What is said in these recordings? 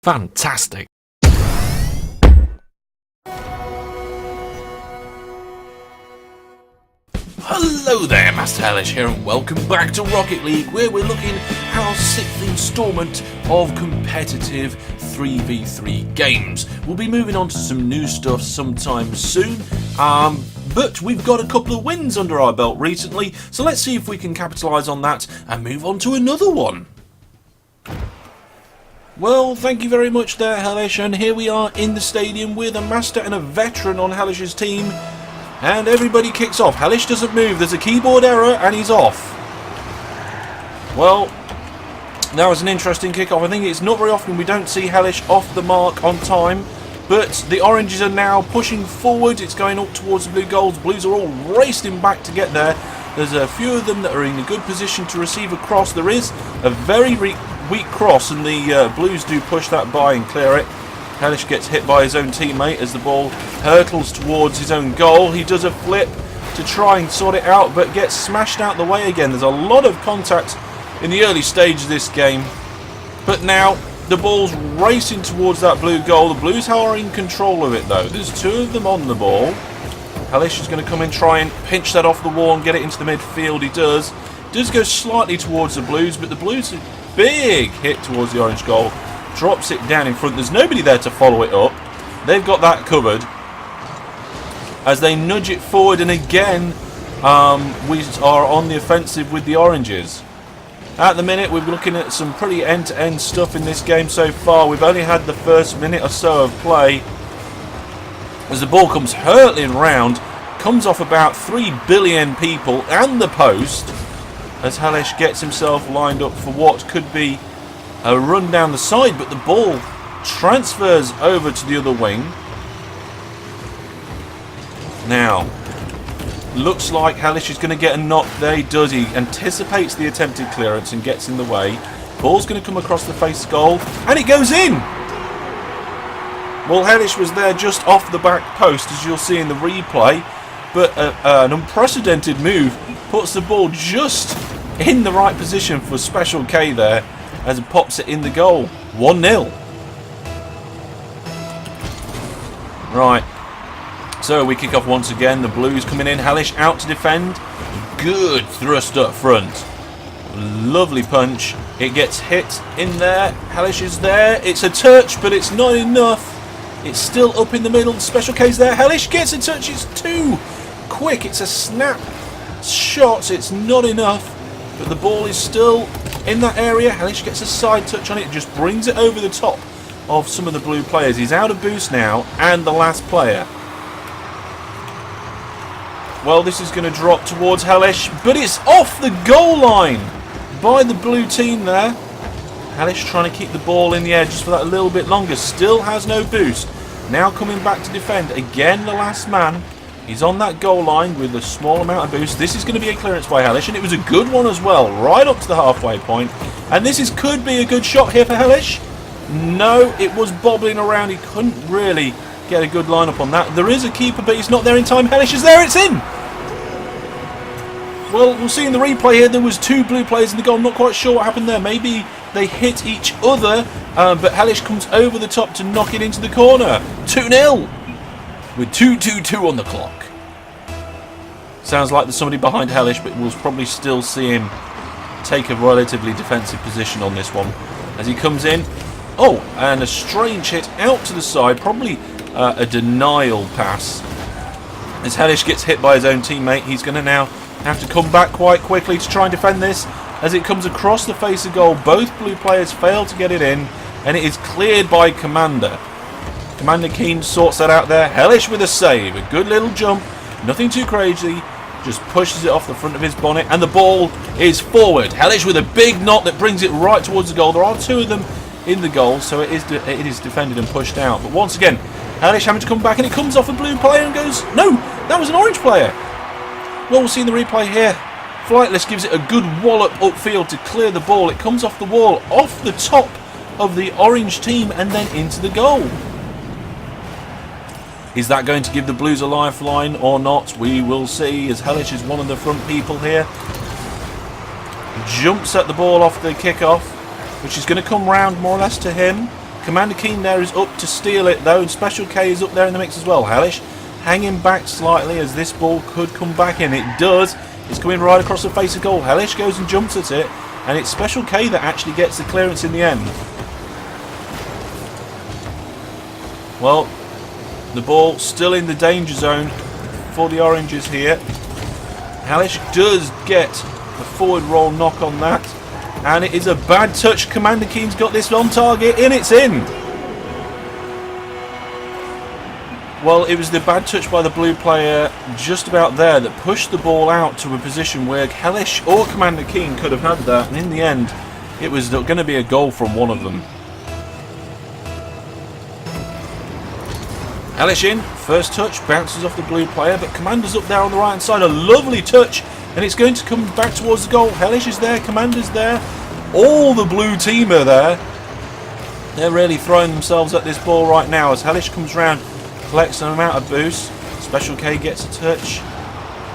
Fantastic. Hello there, Master Hellish here, and welcome back to Rocket League, where we're looking at our 6th instalment of competitive 3v3 games. We'll be moving on to some new stuff sometime soon, but we've got a couple of wins under our belt recently, so let's see if we can capitalise on that and move on to another one. Well, thank you very much there, Hellish, and here we are in the stadium with a master and a veteran on Hellish's team. And everybody kicks off. Hellish doesn't move. There's a keyboard error and he's off. Well, that was an interesting kickoff. I think it's not very often we don't see Hellish off the mark on time. But the oranges are now pushing forward. It's going up towards the blue goals. Blues are all racing back to get there. There's a few of them that are in a good position to receive a cross. There is a very weak cross, and the Blues do push that by and clear it. Hellish gets hit by his own teammate as the ball hurtles towards his own goal. He does a flip to try and sort it out, but gets smashed out the way again. There's a lot of contact in the early stage of this game, but now the ball's racing towards that blue goal. The Blues are in control of it though. There's two of them on the ball. Hellish is going to come in, try and pinch that off the wall and get it into the midfield. He does go slightly towards the Blues, but the Blues, a big hit towards the orange goal. Drops it down in front. There's nobody there to follow it up. They've got that covered as they nudge it forward, and again we are on the offensive with the oranges. At the minute we're looking at some pretty end-to-end stuff in this game so far. We've only had the first minute or so of play as the ball comes hurtling round, comes off about 3 billion people and the post, as Hellish gets himself lined up for what could be a run down the side, but the ball transfers over to the other wing. Now, looks like Hellish is going to get a knock there. He does. He anticipates the attempted clearance and gets in the way. Ball's going to come across the face goal, and it goes in! Well, Hellish was there just off the back post, as you'll see in the replay, but an unprecedented move puts the ball just in the right position for Special K there, as it pops it in the goal. 1-0. Right. So we kick off once again. The Blues coming in. Hellish out to defend. Good thrust up front. Lovely punch. It gets hit in there. Hellish is there. It's a touch, but it's not enough. It's still up in the middle. Special K's there. Hellish gets a touch. It's too quick. It's a snap shot. It's not enough. But the ball is still in that area. Hellish gets a side touch on it, just brings it over the top of some of the blue players. He's out of boost now, and the last player. Well, this is going to drop towards Hellish, but it's off the goal line by the blue team there. Hellish trying to keep the ball in the air just for that a little bit longer. Still has no boost. Now coming back to defend. Again, the last man. He's on that goal line with a small amount of boost. This is going to be a clearance by Hellish, and it was a good one as well, right up to the halfway point. And this could be a good shot here for Hellish. No, it was bobbling around. He couldn't really get a good lineup on that. There is a keeper, but he's not there in time. Hellish is there. It's in. Well, we'll see in the replay here. There was two blue players in the goal. I'm not quite sure what happened there. Maybe they hit each other, but Hellish comes over the top to knock it into the corner. 2-0. With 2:22 on the clock. Sounds like there's somebody behind Hellish, but we'll probably still see him take a relatively defensive position on this one. As he comes in. Oh, and a strange hit out to the side. Probably a denial pass. As Hellish gets hit by his own teammate, he's going to now have to come back quite quickly to try and defend this. As it comes across the face of goal, both blue players fail to get it in, and it is cleared by Commander. Commander Keen sorts that out there. Hellish with a save. A good little jump. Nothing too crazy. Just pushes it off the front of his bonnet. And the ball is forward. Hellish with a big knot that brings it right towards the goal. There are two of them in the goal, so it is defended and pushed out. But once again, Hellish having to come back, and it comes off a blue player and goes, no, that was an orange player. Well, we'll see in the replay here. Flightless gives it a good wallop upfield to clear the ball. It comes off the wall, off the top of the orange team, and then into the goal. Is that going to give the Blues a lifeline or not? We will see, as Hellish is one of the front people here. Jumps at the ball off the kickoff, which is going to come round more or less to him. Commander Keen there is up to steal it though, and Special K is up there in the mix as well. Hellish hanging back slightly as this ball could come back in. It does. It's coming right across the face of goal. Hellish goes and jumps at it, and it's Special K that actually gets the clearance in the end. Well, the ball still in the danger zone for the Oranges here. Hellish does get the forward roll knock on that, and it is a bad touch. Commander Keen's got this on target, and it's in. Well, it was the bad touch by the blue player just about there that pushed the ball out to a position where Hellish or Commander Keen could have had that, and in the end it was going to be a goal from one of them. Hellish in, first touch, bounces off the blue player, but Commander's up there on the right hand side, a lovely touch, and it's going to come back towards the goal. Hellish is there, Commander's there, all the blue team are there. They're really throwing themselves at this ball right now as Hellish comes round, collects an amount of boost. Special K gets a touch,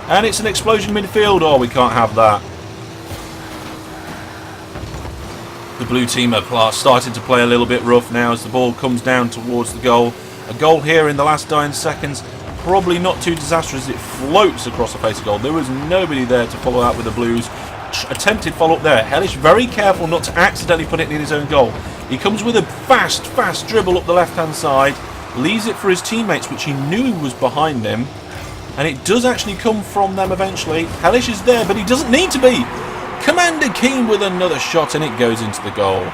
and it's an explosion midfield. Oh, we can't have that. The blue team are starting to play a little bit rough now as the ball comes down towards the goal. A goal here in the last 9 seconds, probably not too disastrous. It floats across the face of goal. There was nobody there to follow out with the Blues. Attempted follow-up there. Hellish very careful not to accidentally put it in his own goal. He comes with a fast dribble up the left-hand side, leaves it for his teammates, which he knew was behind him, and it does actually come from them eventually. Hellish is there, but he doesn't need to be. Commander Keen with another shot, and it goes into the goal.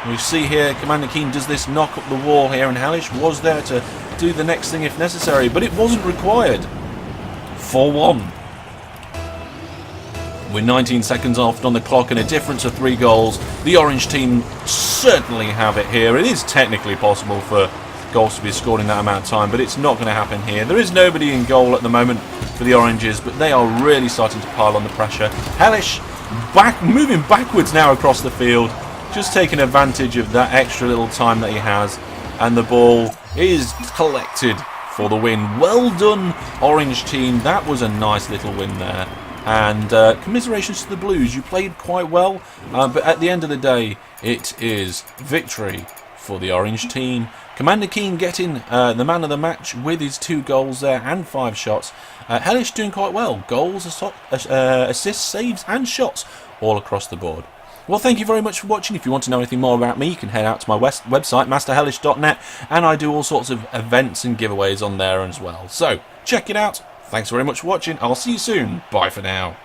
We see here Commander Keen does this knock up the wall here, and Hellish was there to do the next thing if necessary, but it wasn't required. 4-1. We're 19 seconds after on the clock and a difference of 3 goals. The Orange team certainly have it here. It is technically possible for goals to be scored in that amount of time, but it's not going to happen here. There is nobody in goal at the moment for the Oranges, but they are really starting to pile on the pressure. Hellish moving backwards now across the field, just taking advantage of that extra little time that he has, and the ball is collected for the win. Well done, Orange team. That was a nice little win there, and commiserations to the Blues. You played quite well, but at the end of the day it is victory for the Orange team. Commander Keen getting the man of the match with his 2 goals there and 5 shots. Hellish doing quite well. Goals, assists, saves and shots all across the board. Well, thank you very much for watching. If you want to know anything more about me, you can head out to my website, masterhellish.net, and I do all sorts of events and giveaways on there as well. So, check it out. Thanks very much for watching. I'll see you soon. Bye for now.